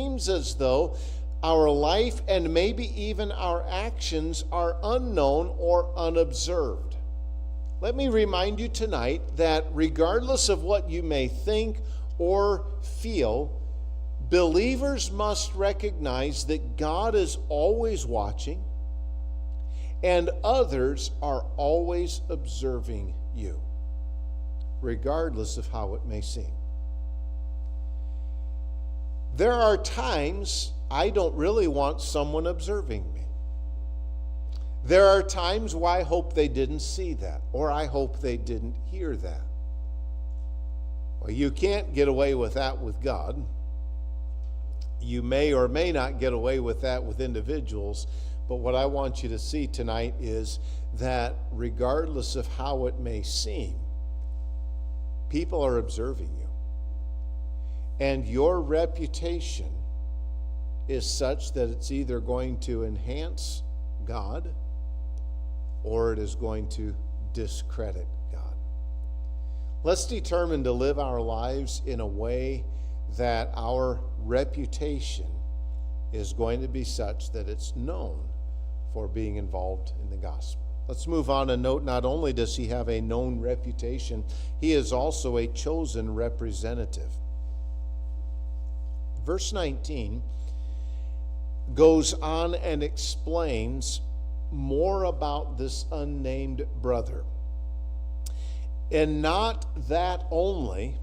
seems as though our life and maybe even our actions are unknown or unobserved. Let me remind you tonight that regardless of what you may think or feel, believers must recognize that God is always watching and others are always observing you, regardless of how it may seem. There are times I don't really want someone observing me. There are times where I hope they didn't see that, or I hope they didn't hear that. Well, you can't get away with that with God. You may or may not get away with that with individuals, but what I want you to see tonight is that regardless of how it may seem, people are observing you. And your reputation is such that it's either going to enhance God or it is going to discredit God. Let's determine to live our lives in a way that our reputation is going to be such that it's known for being involved in the gospel. Let's move on and note, not only does he have a known reputation, he is also a chosen representative. Verse 19 goes on and explains more about this unnamed brother. And not that only,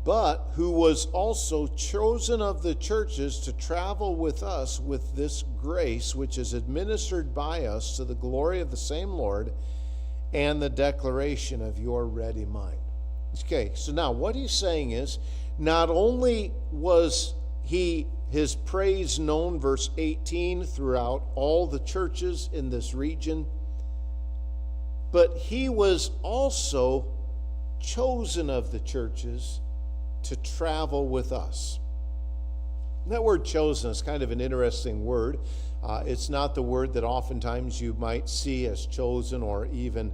but who was also chosen of the churches to travel with us with this grace which is administered by us to the glory of the same Lord and the declaration of your ready mind. Okay, so now what he's saying is, not only was his praise known, verse 18, throughout all the churches in this region, but he was also chosen of the churches to travel with us. That word chosen is kind of an interesting word. It's not the word that oftentimes you might see as chosen or even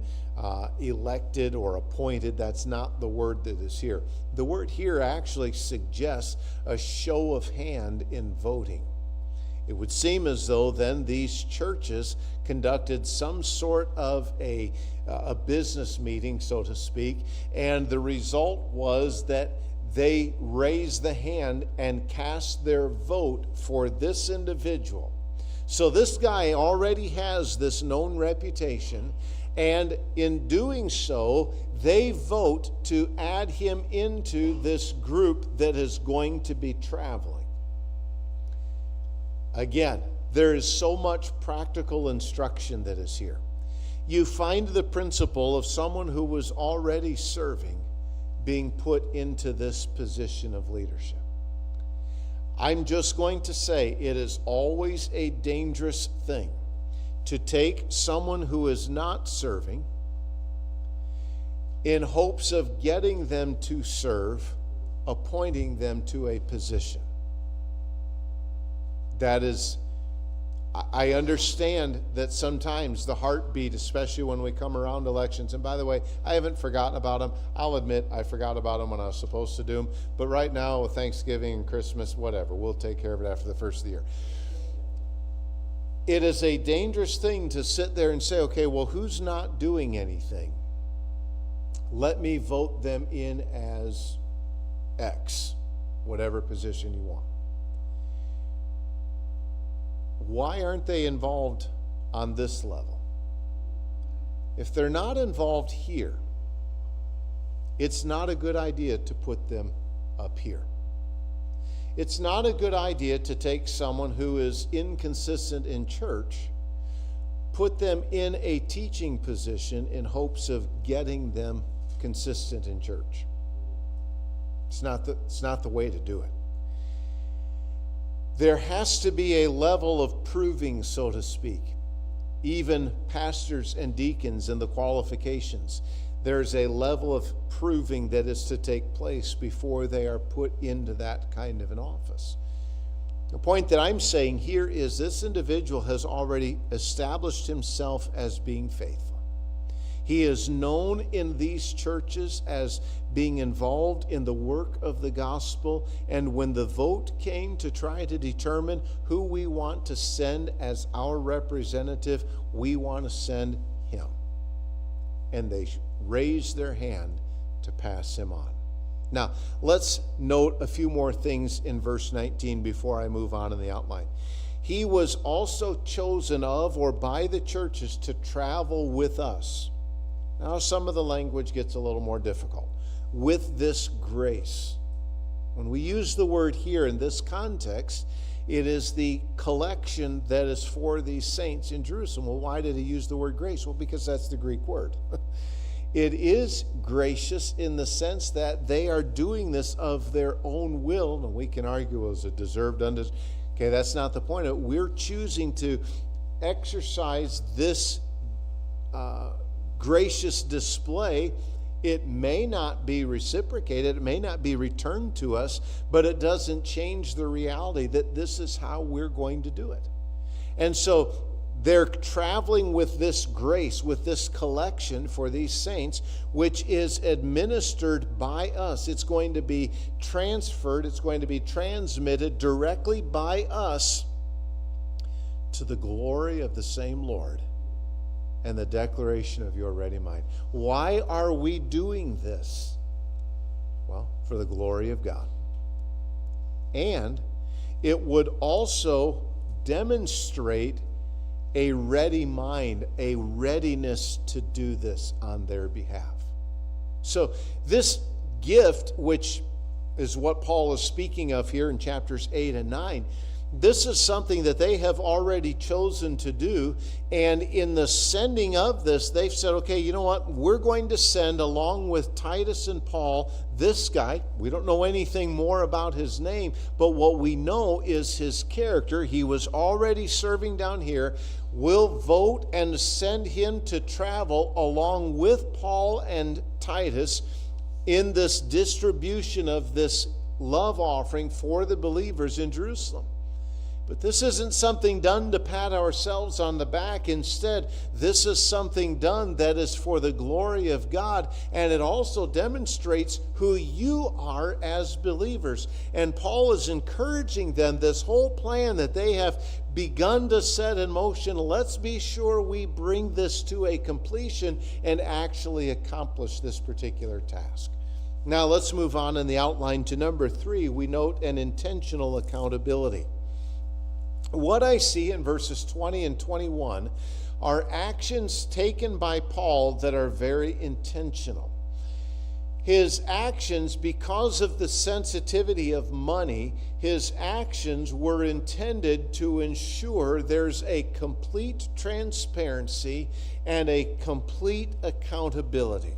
elected or appointed. That's not the word that is here. The word here actually suggests a show of hand in voting. It would seem as though then these churches conducted some sort of a business meeting, so to speak, and the result was that they raised the hand and cast their vote for this individual. So this guy already has this known reputation, and in doing so, they vote to add him into this group that is going to be traveling. Again, there is so much practical instruction that is here. You find the principle of someone who was already serving being put into this position of leadership. I'm just going to say it is always a dangerous thing to take someone who is not serving in hopes of getting them to serve, appointing them to a position. That is, I understand that sometimes the heartbeat, especially when we come around elections, and by the way, I haven't forgotten about them. I'll admit I forgot about them when I was supposed to do them. But right now, with Thanksgiving and Christmas, whatever, we'll take care of it after the first of the year. It is a dangerous thing to sit there and say, okay, well, who's not doing anything? Let me vote them in as X, whatever position you want. Why aren't they involved on this level? If they're not involved here, it's not a good idea to put them up here. It's not a good idea to take someone who is inconsistent in church, put them in a teaching position in hopes of getting them consistent in church. It's not the way to do it. There has to be a level of proving, so to speak. Even pastors and deacons and the qualifications, there's a level of proving that is to take place before they are put into that kind of an office. The point that I'm saying here is this individual has already established himself as being faithful. He is known in these churches as being involved in the work of the gospel. And when the vote came to try to determine who we want to send as our representative, we want to send him. And they raised their hand to pass him on. Now, let's note a few more things in verse 19 before I move on in the outline. He was also chosen of or by the churches to travel with us. Now, some of the language gets a little more difficult. With this grace. When we use the word here in this context, it is the collection that is for these saints in Jerusalem. Well, why did he use the word grace? Well, because that's the Greek word. It is gracious in the sense that they are doing this of their own will. And we can argue, was it deserved? Okay, that's not the point. We're choosing to exercise this gracious display. It may not be reciprocated, it may not be returned to us, but it doesn't change the reality that this is how we're going to do it. And so they're traveling with this grace, with this collection for these saints, which is administered by us. It's going to be transferred, it's going to be transmitted directly by us to the glory of the same Lord and the declaration of your ready mind. Why are we doing this? Well, for the glory of God. And it would also demonstrate a ready mind, a readiness to do this on their behalf. So this gift, which is what Paul is speaking of here in chapters 8 and 9, this is something that they have already chosen to do. And in the sending of this, they've said, okay, you know what? We're going to send, along with Titus and Paul, this guy. We don't know anything more about his name, but what we know is his character. He was already serving down here. We'll vote and send him to travel along with Paul and Titus in this distribution of this love offering for the believers in Jerusalem. But this isn't something done to pat ourselves on the back. Instead, this is something done that is for the glory of God, and it also demonstrates who you are as believers. And Paul is encouraging them, this whole plan that they have begun to set in motion, let's be sure we bring this to a completion and actually accomplish this particular task. Now let's move on in the outline to number 3. We note an intentional accountability. What I see in verses 20 and 21 are actions taken by Paul that are very intentional. His actions, because of the sensitivity of money, his actions were intended to ensure there's a complete transparency and a complete accountability.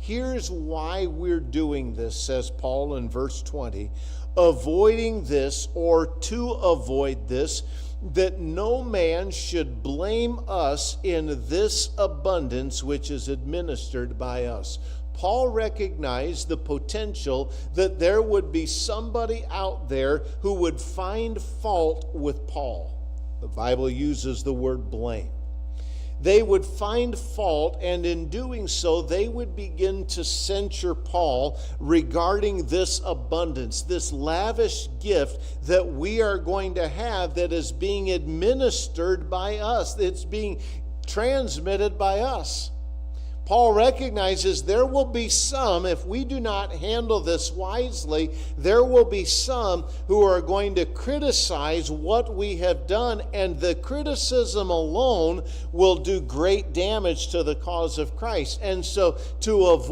Here's why we're doing this, says Paul in verse 20. Avoiding this, or to avoid this, that no man should blame us in this abundance which is administered by us. Paul recognized the potential that there would be somebody out there who would find fault with Paul. The Bible uses the word blame. They would find fault, and in doing so, they would begin to censure Paul regarding this abundance, this lavish gift that we are going to have that is being administered by us. It's being transmitted by us. Paul recognizes there will be some, if we do not handle this wisely, there will be some who are going to criticize what we have done, and the criticism alone will do great damage to the cause of Christ. And so to avoid